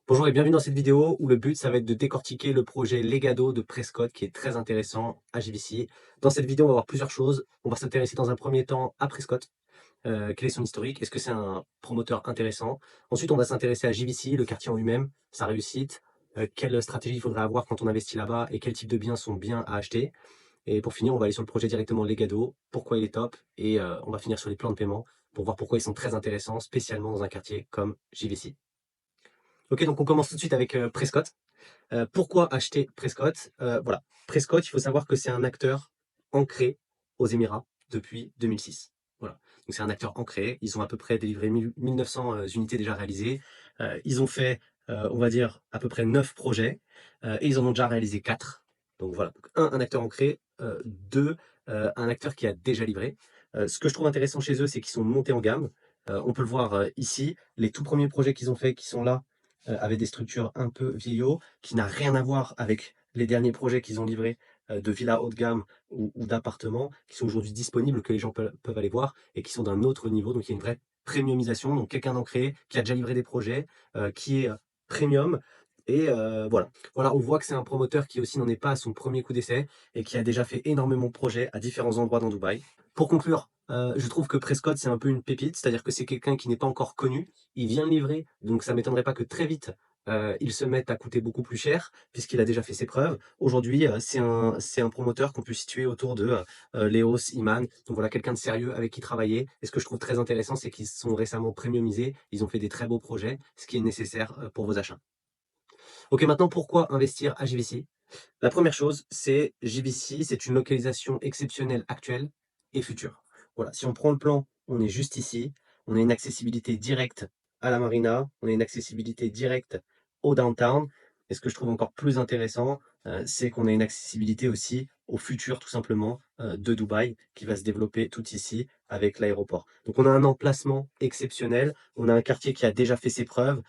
Bonjour et bienvenue dans cette vidéo où le but ça va être de décortiquer le projet Legado de Prescott qui est très intéressant à JVC. Dans cette vidéo on va voir plusieurs choses. On va s'intéresser dans un premier temps à Prescott. Quel est son historique? Est-ce que c'est un promoteur intéressant? Ensuite on va s'intéresser à JVC, le quartier en lui-même, sa réussite, quelle stratégie il faudrait avoir quand on investit là-bas et quel type de biens sont bien à acheter. Et pour finir on va aller sur le projet directement Legado, pourquoi il est top et on va finir sur les plans de paiement pour voir pourquoi ils sont très intéressants, spécialement dans un quartier comme JVC. Ok, donc on commence tout de suite avec Prescott. Pourquoi acheter Prescott? Voilà, Prescott, il faut savoir que c'est un acteur ancré aux Émirats depuis 2006. Voilà, donc c'est un acteur ancré. Ils ont à peu près délivré 1900 unités déjà réalisées. Ils ont fait, on va dire, à peu près 9 projets et ils en ont déjà réalisé 4. Donc voilà, donc, un acteur ancré, deux, un acteur qui a déjà livré. Ce que je trouve intéressant chez eux, c'est qu'ils sont montés en gamme. On peut le voir ici, les tout premiers projets qu'ils ont faits qui sont là, avaient des structures un peu vieillots, qui n'a rien à voir avec les derniers projets qu'ils ont livrés de villas haut de gamme ou d'appartements qui sont aujourd'hui disponibles, que les gens peuvent aller voir et qui sont d'un autre niveau. Donc il y a une vraie premiumisation. Donc quelqu'un d'ancré qui a déjà livré des projets, qui est premium. Et voilà. Voilà, on voit que c'est un promoteur qui aussi n'en est pas à son premier coup d'essai et qui a déjà fait énormément de projets à différents endroits dans Dubaï. Pour conclure, je trouve que Prescott, c'est un peu une pépite, c'est-à-dire que c'est quelqu'un qui n'est pas encore connu. Il vient de livrer, donc ça m'étonnerait pas que très vite, ils se mettent à coûter beaucoup plus cher, puisqu'il a déjà fait ses preuves. Aujourd'hui, c'est un promoteur qu'on peut situer autour de Léos, Iman. Donc voilà, quelqu'un de sérieux avec qui travailler. Et ce que je trouve très intéressant, c'est qu'ils sont récemment premiumisés. Ils ont fait des très beaux projets, ce qui est nécessaire pour vos achats. Ok, maintenant, pourquoi investir à JVC? La première chose, c'est JVC, c'est une localisation exceptionnelle actuelle et future. Voilà, si on prend le plan, on est juste ici, on a une accessibilité directe à la marina, on a une accessibilité directe au downtown. Et ce que je trouve encore plus intéressant, c'est qu'on a une accessibilité aussi au futur, tout simplement, de Dubaï, qui va se développer tout ici avec l'aéroport. Donc on a un emplacement exceptionnel, on a un quartier qui a déjà fait ses preuves,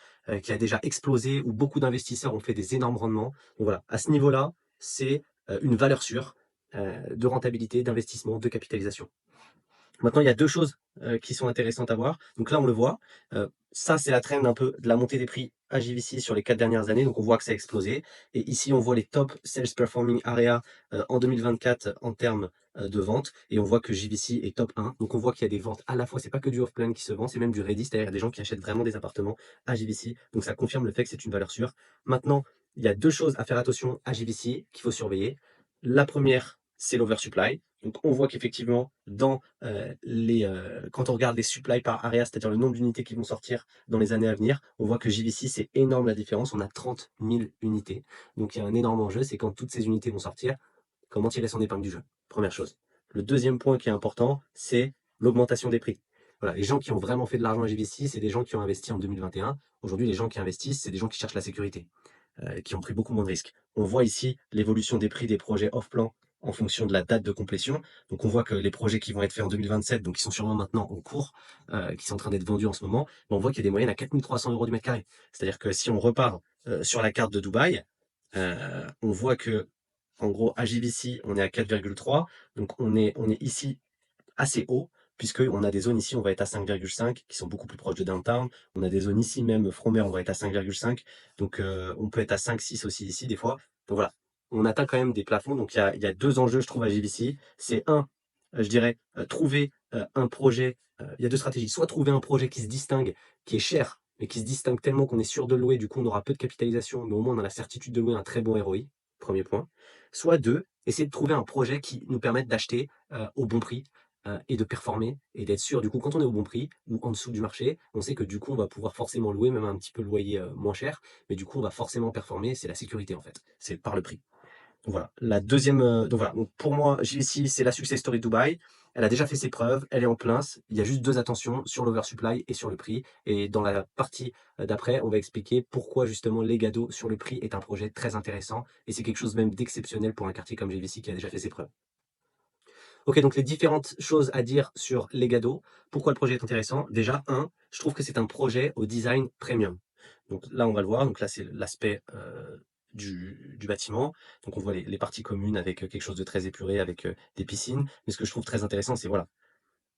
qui a déjà explosé, où beaucoup d'investisseurs ont fait des énormes rendements. Donc voilà, à ce niveau-là, c'est une valeur sûre de rentabilité, d'investissement, de capitalisation. Maintenant, il y a deux choses qui sont intéressantes à voir. Donc là, on le voit. Ça, c'est la trend un peu de la montée des prix à JVC sur les 4 dernières années. Donc on voit que ça a explosé. Et ici, on voit les top sales performing area en 2024 en termes de vente. Et on voit que JVC est top 1. Donc on voit qu'il y a des ventes à la fois, c'est pas que du off-plan qui se vend, c'est même du ready, c'est-à-dire des gens qui achètent vraiment des appartements à JVC. Donc ça confirme le fait que c'est une valeur sûre. Maintenant, il y a deux choses à faire attention à JVC qu'il faut surveiller. La première, c'est l'oversupply. Donc on voit qu'effectivement, quand on regarde les supply par area, c'est-à-dire le nombre d'unités qui vont sortir dans les années à venir, on voit que JVC, c'est énorme la différence. On a 30 000 unités. Donc il y a un énorme enjeu, c'est quand toutes ces unités vont sortir, comment tirer son épingle du jeu. Première chose. Le deuxième point qui est important, c'est l'augmentation des prix. Voilà, les gens qui ont vraiment fait de l'argent à JVC, c'est des gens qui ont investi en 2021. Aujourd'hui, les gens qui investissent, c'est des gens qui cherchent la sécurité, qui ont pris beaucoup moins de risques. On voit ici l'évolution des prix des projets off-plan en fonction de la date de complétion. Donc on voit que les projets qui vont être faits en 2027, donc qui sont sûrement maintenant en cours, qui sont en train d'être vendus en ce moment, ben, on voit qu'il y a des moyennes à 4300 euros du mètre carré. C'est-à-dire que si on repart sur la carte de Dubaï, on voit que en gros à JVC on est à 4,3, donc on est ici assez haut, puisqu'on a des zones ici, on va être à 5,5, qui sont beaucoup plus proches de downtown. On a des zones ici, même Frommer, on va être à 5,5. Donc, on peut être à 5, 6 aussi ici, des fois. Donc voilà, on atteint quand même des plafonds. Donc, il y a deux enjeux, je trouve, à JVC. C'est un, je dirais, trouver un projet. Il y a deux stratégies. Soit trouver un projet qui se distingue, qui est cher, mais qui se distingue tellement qu'on est sûr de le louer. Du coup, on aura peu de capitalisation, mais au moins on a la certitude de louer un très bon ROI. Premier point. Soit deux, essayer de trouver un projet qui nous permette d'acheter au bon prix et de performer et d'être sûr, du coup, quand on est au bon prix ou en dessous du marché, on sait que du coup, on va pouvoir forcément louer, même un petit peu le loyer moins cher, mais du coup, on va forcément performer. C'est la sécurité en fait, c'est par le prix. Donc voilà, la deuxième. Donc voilà, donc pour moi, JVC, c'est la success story de Dubaï. Elle a déjà fait ses preuves, elle est en plein. Il y a juste deux attentions sur l'oversupply et sur le prix. Et dans la partie d'après, on va expliquer pourquoi justement Legado sur le prix est un projet très intéressant et c'est quelque chose même d'exceptionnel pour un quartier comme JVC qui a déjà fait ses preuves. Ok, donc les différentes choses à dire sur Legado. Pourquoi le projet est intéressant? Déjà, un, je trouve que c'est un projet au design premium. Donc là, on va le voir. Donc là, c'est l'aspect du bâtiment. Donc on voit les parties communes avec quelque chose de très épuré, avec des piscines. Mais ce que je trouve très intéressant, c'est voilà,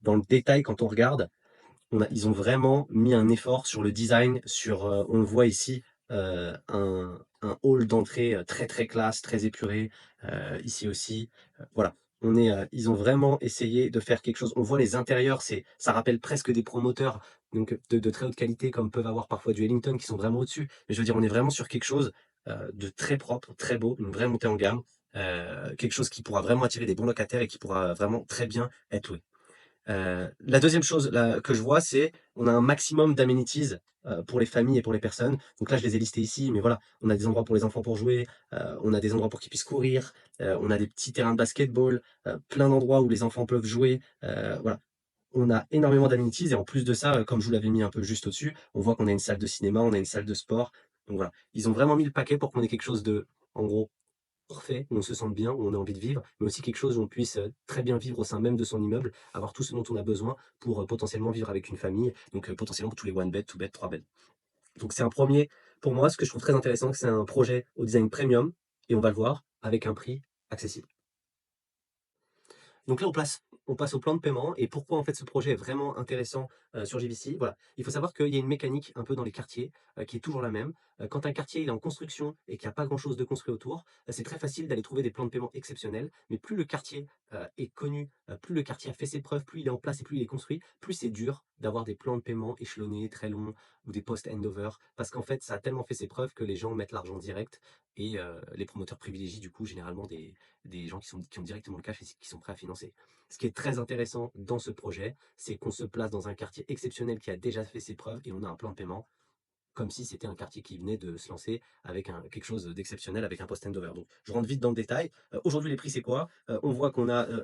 dans le détail, quand on regarde, ils ont vraiment mis un effort sur le design, on le voit ici, un hall d'entrée très très classe, très épuré, ici aussi. Voilà, ils ont vraiment essayé de faire quelque chose. On voit les intérieurs, ça rappelle presque des promoteurs donc de très haute qualité, comme peuvent avoir parfois du Ellington, qui sont vraiment au-dessus. Mais je veux dire, on est vraiment sur quelque chose de très propre, très beau, une vraie montée en gamme, quelque chose qui pourra vraiment attirer des bons locataires et qui pourra vraiment très bien être loué. La deuxième chose là, que je vois, c'est on a un maximum d'amenities pour les familles et pour les personnes. Donc là, je les ai listés ici, mais voilà, on a des endroits pour les enfants pour jouer, on a des endroits pour qu'ils puissent courir, on a des petits terrains de basketball, plein d'endroits où les enfants peuvent jouer. Voilà, on a énormément d'amenities et en plus de ça, comme je vous l'avais mis un peu juste au-dessus, on voit qu'on a une salle de cinéma, on a une salle de sport. Donc voilà, ils ont vraiment mis le paquet pour qu'on ait quelque chose de, en gros, parfait, où on se sente bien, où on a envie de vivre, mais aussi quelque chose où on puisse très bien vivre au sein même de son immeuble, avoir tout ce dont on a besoin pour potentiellement vivre avec une famille, donc potentiellement pour tous les one bed, two bed, 3 bed. Donc c'est un premier, pour moi, ce que je trouve très intéressant, c'est un projet au design premium, et on va le voir, avec un prix accessible. Donc là, on passe au plan de paiement et pourquoi en fait ce projet est vraiment intéressant sur JVC. Voilà, il faut savoir qu'il y a une mécanique un peu dans les quartiers qui est toujours la même. Quand un quartier il est en construction et qu'il n'y a pas grand-chose de construit autour, c'est très facile d'aller trouver des plans de paiement exceptionnels. Mais plus le quartier est connu, plus le quartier a fait ses preuves, plus il est en place et plus il est construit, plus c'est dur d'avoir des plans de paiement échelonnés, très longs ou des post-handover. Parce qu'en fait, ça a tellement fait ses preuves que les gens mettent l'argent direct et les promoteurs privilégient du coup généralement des gens qui ont directement le cash et qui sont prêts à financer. Ce qui est très intéressant dans ce projet, c'est qu'on se place dans un quartier exceptionnel qui a déjà fait ses preuves et on a un plan de paiement comme si c'était un quartier qui venait de se lancer avec quelque chose d'exceptionnel, avec un post handover. Donc, je rentre vite dans le détail. Aujourd'hui, les prix, c'est quoi? On voit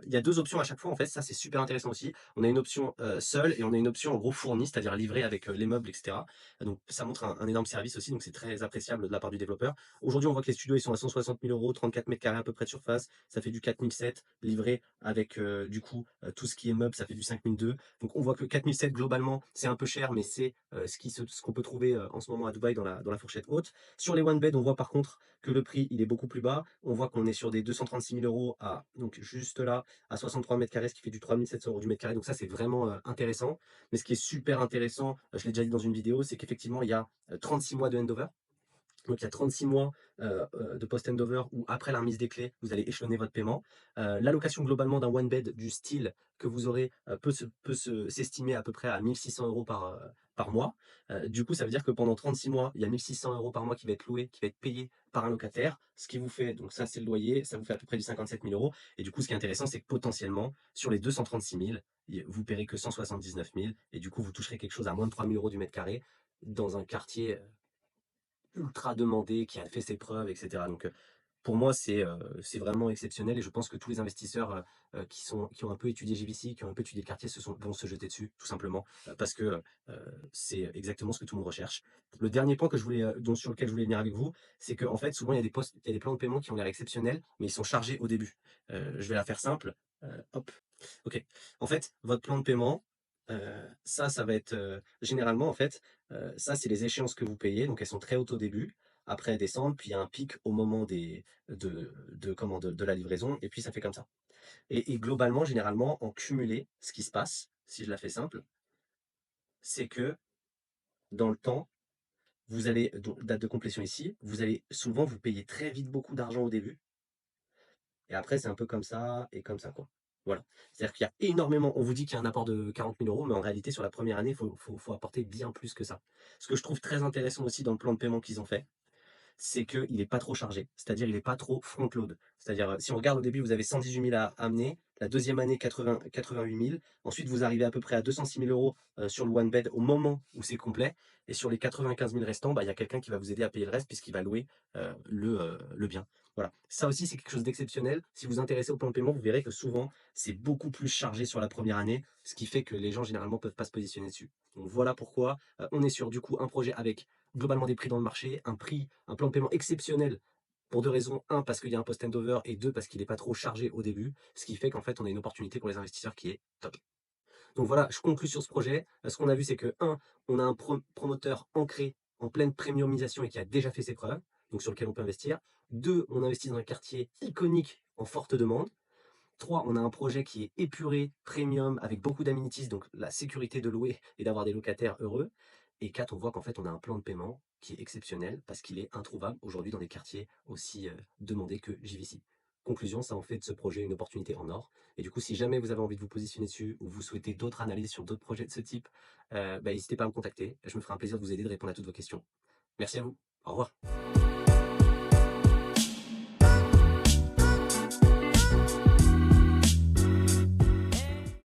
il y a deux options à chaque fois, en fait. Ça, c'est super intéressant aussi. On a une option seule et on a une option en gros fournie, c'est-à-dire livrée avec les meubles, etc. Donc, ça montre un énorme service aussi. Donc, c'est très appréciable de la part du développeur. Aujourd'hui, on voit que les studios, ils sont à 160 000 euros, 34 mètres carrés à peu près de surface. Ça fait du 4007 livré avec du coup tout ce qui est meuble, ça fait du 5002. Donc on voit que 4007 globalement c'est un peu cher, mais c'est ce qu'on peut trouver en ce moment à Dubaï dans la fourchette haute. Sur les one bed, on voit par contre que le prix il est beaucoup plus bas. On voit qu'on est sur des 236 000 euros à donc juste là à 63 mètres carrés, ce qui fait du 3700 euros du mètre carré. Donc ça c'est vraiment intéressant. Mais ce qui est super intéressant, je l'ai déjà dit dans une vidéo, c'est qu'effectivement il y a 36 mois de handover. Donc il y a 36 mois de post-handover où après la remise des clés, vous allez échelonner votre paiement. L'allocation globalement d'un one bed du style que vous aurez s'estimer à peu près à 1600 euros par mois. Du coup, ça veut dire que pendant 36 mois, il y a 1600 euros par mois qui va être loué, qui va être payé par un locataire. Ce qui vous fait, donc ça c'est le loyer, ça vous fait à peu près du 57 000 euros. Et du coup, ce qui est intéressant, c'est que potentiellement, sur les 236 000, vous paierez que 179 000. Et du coup, vous toucherez quelque chose à moins de 3 000 euros du mètre carré dans un quartier ultra demandé, qui a fait ses preuves, etc. Donc, pour moi, c'est vraiment exceptionnel et je pense que tous les investisseurs qui ont un peu étudié JVC, qui ont un peu étudié le quartier, vont se jeter dessus, tout simplement, parce que c'est exactement ce que tout le monde recherche. Le dernier point sur lequel je voulais venir avec vous, c'est qu'en fait, souvent, il y a des plans de paiement qui ont l'air exceptionnels, mais ils sont chargés au début. Je vais la faire simple. Hop, ok. En fait, votre plan de paiement, ça va être généralement, en fait, ça, c'est les échéances que vous payez, donc elles sont très hautes au début. Après, elles descendent, puis il y a un pic au moment de la livraison, et puis ça fait comme ça. Et globalement, généralement, en cumulé, ce qui se passe, si je la fais simple, c'est que dans le temps, vous allez, donc, date de complétion ici, vous allez souvent vous payer très vite beaucoup d'argent au début, et après, c'est un peu comme ça et comme ça, quoi. Voilà. C'est-à-dire qu'il y a énormément, on vous dit qu'il y a un apport de 40 000 euros, mais en réalité, sur la première année, faut apporter bien plus que ça. Ce que je trouve très intéressant aussi dans le plan de paiement qu'ils ont fait, c'est qu'il n'est pas trop chargé, c'est-à-dire il n'est pas trop front-load. C'est-à-dire, si on regarde au début, vous avez 118 000 à amener, la deuxième année 88 000, ensuite vous arrivez à peu près à 206 000 euros sur le one bed au moment où c'est complet, et sur les 95 000 restants, bah, il y a quelqu'un qui va vous aider à payer le reste puisqu'il va louer le bien. Voilà. Ça aussi, c'est quelque chose d'exceptionnel. Si vous vous intéressez au plan de paiement, vous verrez que souvent, c'est beaucoup plus chargé sur la première année, ce qui fait que les gens généralement ne peuvent pas se positionner dessus. Donc voilà pourquoi on est sur du coup un projet avec globalement des prix dans le marché, un plan de paiement exceptionnel pour deux raisons. Un, parce qu'il y a un post-handover et deux, parce qu'il n'est pas trop chargé au début, ce qui fait qu'en fait, on a une opportunité pour les investisseurs qui est top. Donc voilà, je conclue sur ce projet. Ce qu'on a vu, c'est que, un, on a un promoteur ancré en pleine premiumisation et qui a déjà fait ses preuves, donc sur lequel on peut investir. Deux, on investit dans un quartier iconique en forte demande. Trois, on a un projet qui est épuré, premium, avec beaucoup d'amenities, donc la sécurité de louer et d'avoir des locataires heureux. Et quatre, on voit qu'en fait, on a un plan de paiement qui est exceptionnel parce qu'il est introuvable aujourd'hui dans des quartiers aussi demandés que JVC. Conclusion, ça en fait de ce projet une opportunité en or. Et du coup, si jamais vous avez envie de vous positionner dessus ou vous souhaitez d'autres analyses sur d'autres projets de ce type, n'hésitez pas à me contacter. Je me ferai un plaisir de vous aider, de répondre à toutes vos questions. Merci à vous. Au revoir.